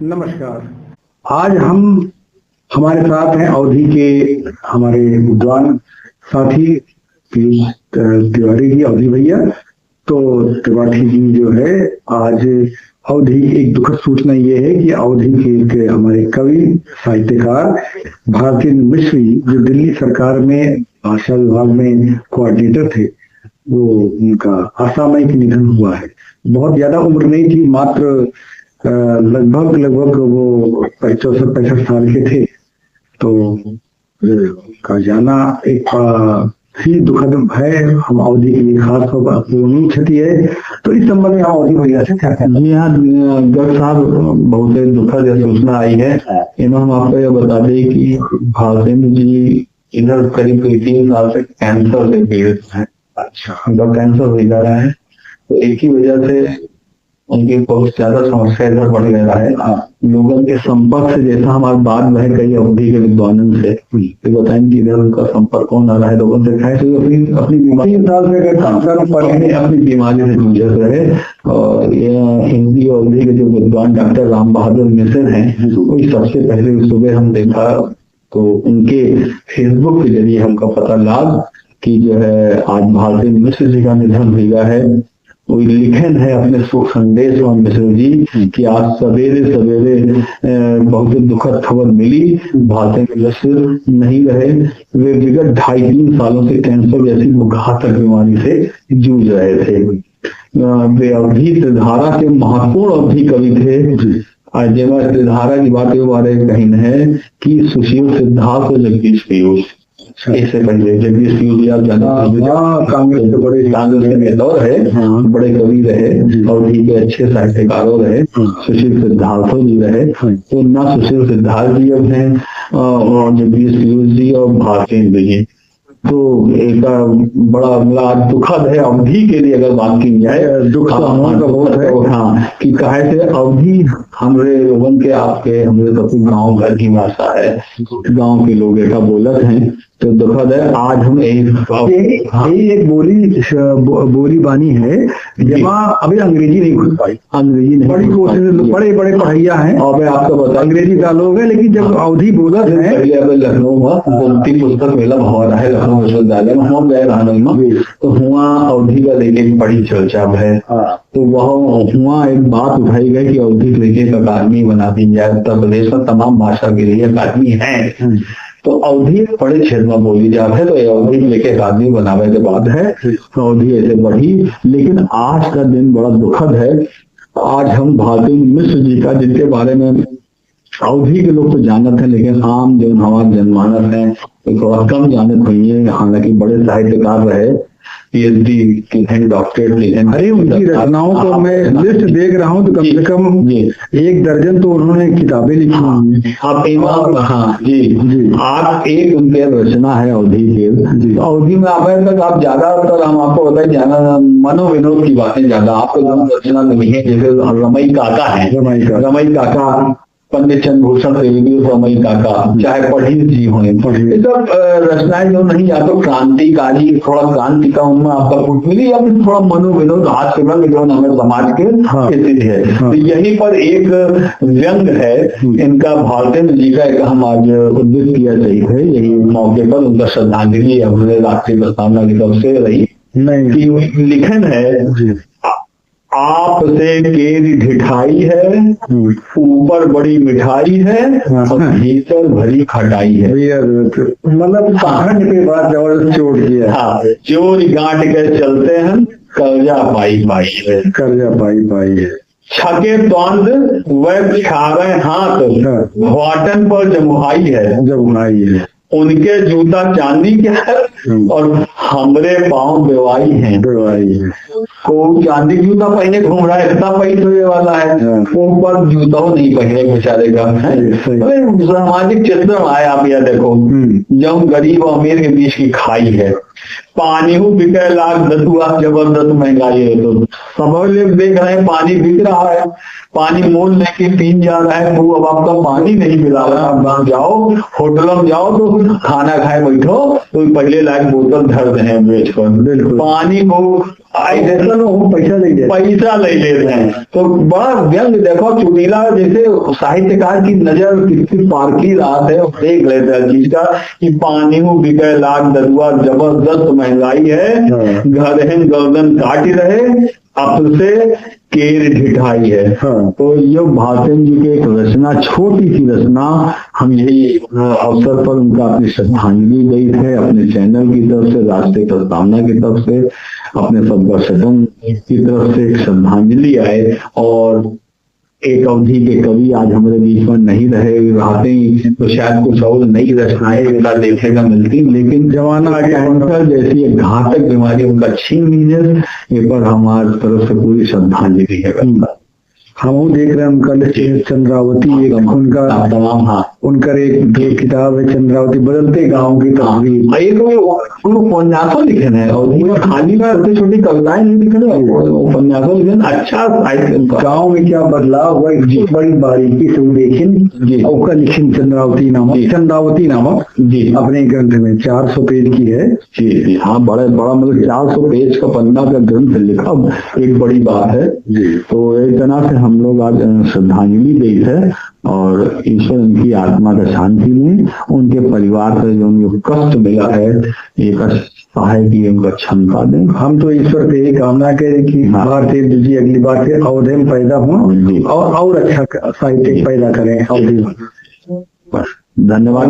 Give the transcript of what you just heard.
नमस्कार। आज हमारे साथ हैं अवधी के हमारे विद्वान साथी पीयूष तिवारी जी, अवधी भैया। तो त्रिपाठी जी जो है, आज अवधी एक दुखद सूचना ये है कि अवधी के एक हमारे कवि साहित्यकार भारती मिश्र जी, जो दिल्ली सरकार में भाषा विभाग में कोऑर्डिनेटर थे, वो उनका असामयिक निधन हुआ है। बहुत ज्यादा उम्र नहीं थी, मात्र लगभग वो 64-65 साल के थे। तो का जाना एक ही दुखद है, हम अवधी के लिए खास पूर्ण क्षति है। तो इस संबंध में हम अवधी भैया से क्या कहते हैं? जी हाँ डॉक्टर साहब, बहुत दुखद सूचना आई है। इन्हें हम आपको यह बता दें कि भारतेंद्र जी इधर करीब 3 साल से कैंसर से पीड़ित है। अच्छा। उनका कैंसर हो जा रहा है, तो एक ही वजह से उनकी बहुत ज्यादा समस्या इधर बढ़ गया है। लोगों के संपर्क से, जैसा हमारी बात वह कही अवधि के विद्वानों से, तो बताएं कि इधर उनका संपर्क कौन आ रहा है, लोगों से खाए तो अपनी बीमारी अपनी बीमारी से जूझ रहे। और यह हिंदी अवधि के जो विद्वान डॉक्टर राम बहादुर मिश्र हैं, वही सबसे पहले सुबह हम देखा तो उनके फेसबुक के जरिए हमको पता लगा कि जो है आज भारती मिश्र जी का निधन हुआ है। वो लिखन है अपने शोक संदेश में मिश्र जी कि आज सवेरे बहुत दुखद खबर मिली, भारती मिश्र नहीं रहे। वे विगत 2.5-3 सालों से कैंसर जैसी घातक बीमारी से जूझ रहे थे। वे अवधि त्रिधारा के महत्वपूर्ण अवधि कवि थे। आज जब त्रिधारा की बात के बारे में कही है कि सुशील सिद्धार्थ और जगदीश पीयूष, इससे पहले जगदीश पीयूष कांग्रेस के बड़े नेता रहे, बड़े कवि रहे, अवधि के अच्छे साहित्यकारों रहे। सुशील सिद्धार्थ जी रहे, तो ना सुशील सिद्धार्थ जी अब हैं और जगदीश पीयूष जी और भारतेंद्र जी। तो एक बड़ा दुखद है अवधि के लिए, अगर बात की जाए दुख बहुत है। हाँ, कि कहे थे अवधि हमरे लोगन के आपके हमरे तो गाँव घर की भाषा है, गाँव के लोग ऐसा बोलत हैं, तो दुखद है। आज हम एक बोली बानी है, जहाँ अभी अंग्रेजी नहीं घुस पाई, अंग्रेजी नहीं, बड़ी कोशिश, बड़े पढ़ैया हैं और मैं आपको बता अंग्रेजी का लोग है, लेकिन जब अवधि बोलत है, पहले अब लखनऊ में बोलती पुस्तक मेला भवा रहा है, लखनऊ विश्वविद्यालय में हम गए रहने में, तो हुआ अवधि का लेके बड़ी चर्चा है। तो वह हुआ एक बात उठाई गई कि अवधि लेके एक अकादमी बना दी जाए। उत्तर प्रदेश में तमाम भाषा के लिए अकादमी है, तो अवधि बड़े क्षेत्र में बोली जाती है, तो अवधि लेके आदमी बनावे के बाद है, तो अवधि ऐसे बढ़ी। लेकिन आज का दिन बड़ा दुखद है। आज हम भारती मिश्र जी का, जिनके बारे में अवधि के लोग तो जानते हैं, लेकिन आम जो हमारे जनमानस है तो थोड़ा कम जानत हुई है। हालांकि बड़े साहित्यकार रहे, PhD लिखे, डॉक्टरेट लिखे। अरे उनकी रचनाओं को मैं लिस्ट देख रहा हूँ, तो कम से कम 1 दर्जन तो उन्होंने किताबें लिखी हैं। आप हाँ जी आप एक उनके रचना है अवधि के। तो अवधि में आप ज्यादातर हम आपको बताएं, ज्यादा मनोविनोद की बातें ज्यादा आपको रचना नहीं है। जैसे रमई काका है, रमई काका, पंडित चंद्र भूषण त्रिवेदी, रमई काका, चाहे पढ़ी जी होने, सब रचनाएं जो नहीं, या तो क्रांतिकारी, थोड़ा क्रांति का उनमें आपका कुछ मिली, या फिर थोड़ा मनोविनोद, हाथ के रंग जो हमें समाज के स्थिति है। तो यहीं पर एक व्यंग है इनका, भारतेंद्र जी का, एक हम आज उद्देश्य किया चाहिए यही मौके पर उनका श्रद्धांजलि हमने राष्ट्रीय प्रस्तावना की तरफ से रही कि लिखन है, आपसे केरी ढिठाई है, ऊपर बड़ी मिठाई है और भीतर भरी खटाई है। मतलब पहाड़ के बाद जबरदस्त चोट दिया। हाँ, चोरी गांठ के चलते हैं, कर्जा पाई है, कर्जा पाई है। छके त्वांद वह छावे हाथ, वाटन पर जमुहाई है। उनके जूता चांदी के है और हमरे पाँव बेवाई है। को चांदी जूता पहने घूम रहा है, इतना पैसे वाला है, ऊपर जूता नहीं पहने बेचारे का। सामाजिक चित्र आए, आप यह देखो, जब गरीब और अमीर के बीच की खाई है, पानी हो बिके लाख दतुआ, जबरदस्त महंगाई है। तो सब लोग देख रहे हैं पानी बिक रहा है, पानी मोल लेके पीन जा रहा है, वो अब आपका पानी नहीं मिला रहा। आप गाँव जाओ, होटलों में जाओ तो खाना खाए बैठो तो पहले लाख बोतल धर दे बेच कर, पानी को पैसा ले लेते हैं। तो बड़ा व्यंग देखो, चुटीला जैसे साहित्यकार की नजर कितनी पारखी रात है, देख लेते हैं चीज का कि पानी हो बिके लाख दतुआ, जबरदस्त महंगाई है, घर है गर्दन काट रहे, अब से केर ढिठाई है। तो ये भाषण जी के एक रचना, छोटी सी रचना, हम यही अवसर पर उनका अपनी श्रद्धांजलि दी है, अपने चैनल की तरफ से, राष्ट्रीय प्रस्तावना की तरफ से, अपने सब सदन की तरफ से एक श्रद्धांजलि आए। और एक अवधि के कवि आज हमारे बीच में नहीं रहे, आते ही तो शायद कुछ और नई रचनाएं उनका देखने का मिलती, लेकिन जमाना आगे कैंसर जैसी एक घातक बीमारी उनका छीन ली है। ये पर हमारी तरफ से पूरी श्रद्धांजलि है। हम देख रहे हैं उनका चंद्रावती, एक उनका तमाम, हाँ, उनका एक किताब है चंद्रावती, बदलते गांव की तस्वीर। एक उपन्यासों लिखे हैं और खाली छोटी छोटी कविताएं नहीं लिखे, उपन्यासों लिखे। अच्छा गांव में क्या बदलाव हुआ बड़ी बारीकी से देखें। उसका लिखिन चंद्रावती नामक जी अपने ग्रंथ में 400 पेज की है। जी हाँ, बड़ा मतलब 400 पेज का पन्ना का ग्रंथ लिखा, एक बड़ी बात है जी। तो एक तरह से हम लोग आज श्रद्धांजलि दी है और ईश्वर उनकी आत्मा का शांति में, उनके परिवार से जो उनको कष्ट मिला है एक सहाय की उनका क्षमता दें। हम तो ईश्वर से यही कामना करें कि भारतीय जी अगली बार से अवधि में पैदा हो और अच्छा साहित्य पैदा करें अवधि में। धन्यवाद।